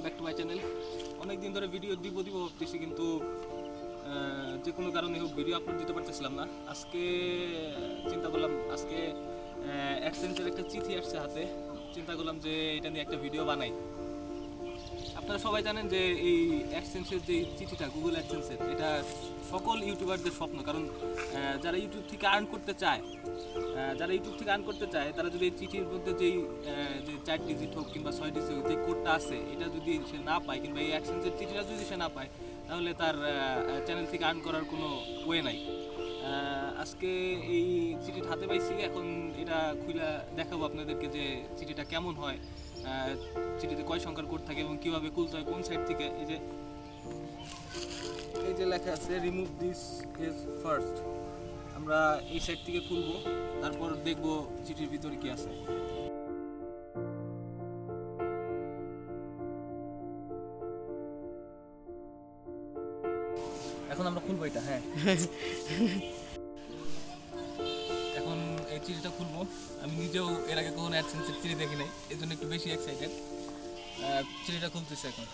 Back to my channel. অনেকদিন ধরে video দিব ভাবতেছি, কিন্তু যে কোনো কারণে হোক ভিডিও আপলোড দিতে পারতেছিলাম না। আজকে চিন্তা করলাম, আজকে অ্যাডসেন্সের একটা চিঠি আসছে হাতে, চিন্তা করলাম যে এটা নিয়ে একটা ভিডিও বানাই। আপনারা সবাই জানেন যে এই অ্যাডসেন্সের যে চিঠিটা, গুগল অ্যাডসেন্সের, এটা সকল ইউটিউবারদের স্বপ্ন। কারণ যারা ইউটিউব থেকে আর্ন করতে চায়, তারা যদি এই চিঠির মধ্যে যে 4 ডিজিট হোক কিংবা 6 ডিজিট হোক যে কোডটা আছে, এটা যদি সে না পায়, কিংবা এই অ্যাডসেন্সের চিঠিটা যদি সে না পায়, তাহলে তার চ্যানেল থেকে আর্ন করার কোনো ওয়ে নাই। আজকে এই চিঠিটা হাতে পাইছি, এখন এটা খুলে দেখাবো আপনাদেরকে যে চিঠিটা কেমন হয়, চিঠিতে কয় সংখ্যার কোড থাকে এবং কীভাবে খুলতে হয়, কোন সাইড থেকে। এই যে লেখা আছে রিমুভ দিস ইজ ফার্স্ট, আমরা এই সাইড থেকে খুলবো, তারপর দেখবো চিঠির ভিতরে কি আছে। এখন আমরা খুলবো এটা। হ্যাঁ, এখন এই চিঠিটা খুলবো। আমি নিজেও এর আগে কখনো অ্যাডসেন্সের চিঠি দেখি নাই, এই জন্য একটু বেশি এক্সাইটেড। চিঠিটা খুলতেছে এখন।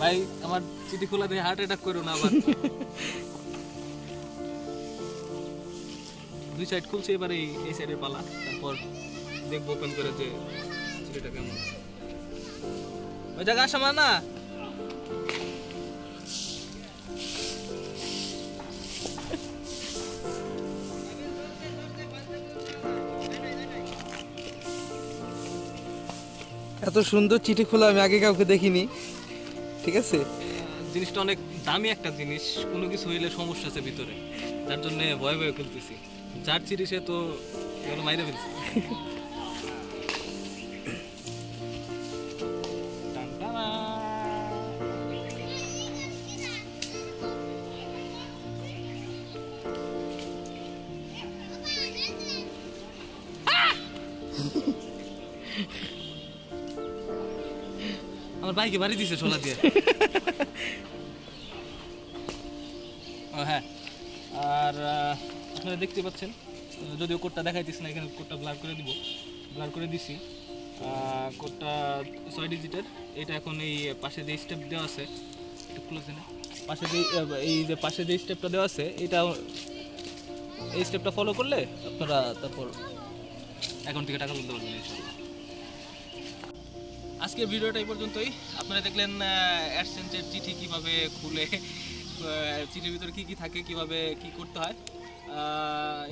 ভাই, আমার চিঠি খোলা দিয়ে হার্ট অ্যাটাক করো না আবার। দুই সাইড খুলছে, এবার এই সাইডের পালা, তারপর দেখবো ওপেন করে যে চিঠিটা কেমন। ওই জায়গা আসা না, এত সুন্দর চিঠি খোলা আমি আগে কাউকে দেখিনি। ঠিক আছে, জিনিসটা অনেক দামি একটা জিনিস, কোনো কিছু হইলে সমস্যা আছে ভিতরে, তার জন্য ভয়ে ভয়ে খুলতেছি। যার চিঠি সে তো এগুলো মাইরে ফেলছে। আমার বাইকে বাড়ি দিছে ছোলা দিয়ে। হ্যাঁ, আর আপনারা দেখতে পাচ্ছেন, যদিও কোডটা দেখাইতেছি না, এখানে কোডটা ব্লার করে দিছি। কোডটা 6 ডিজিটের। এটা এখন এই পাশে যে স্টেপ দেওয়া আছে, পাশে যে স্টেপটা দেওয়া আছে, এই স্টেপটা ফলো করলে আপনারা তারপর অ্যাকাউন্ট থেকে টাকা তুলতে পারবেন ইনশাআল্লাহ। আজকের ভিডিওটা এই পর্যন্তই। আপনারা দেখলেন অ্যাডসেন্সের চিঠি কিভাবে খুলে, চিঠির ভিতরে কী কী থাকে, কিভাবে কি করতে হয়।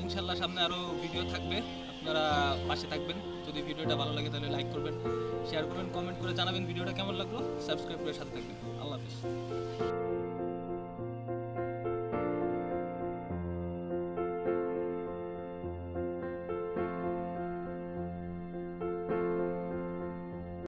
ইনশাল্লাহ সামনে আরও ভিডিও থাকবে, আপনারা পাশে থাকবেন। যদি ভিডিওটা ভালো লাগে তাহলে লাইক করবেন, শেয়ার করবেন, কমেন্ট করে জানাবেন ভিডিওটা কেমন লাগলো, সাবস্ক্রাইব করে সাথে থাকবেন। আল্লাহ হাফেজ।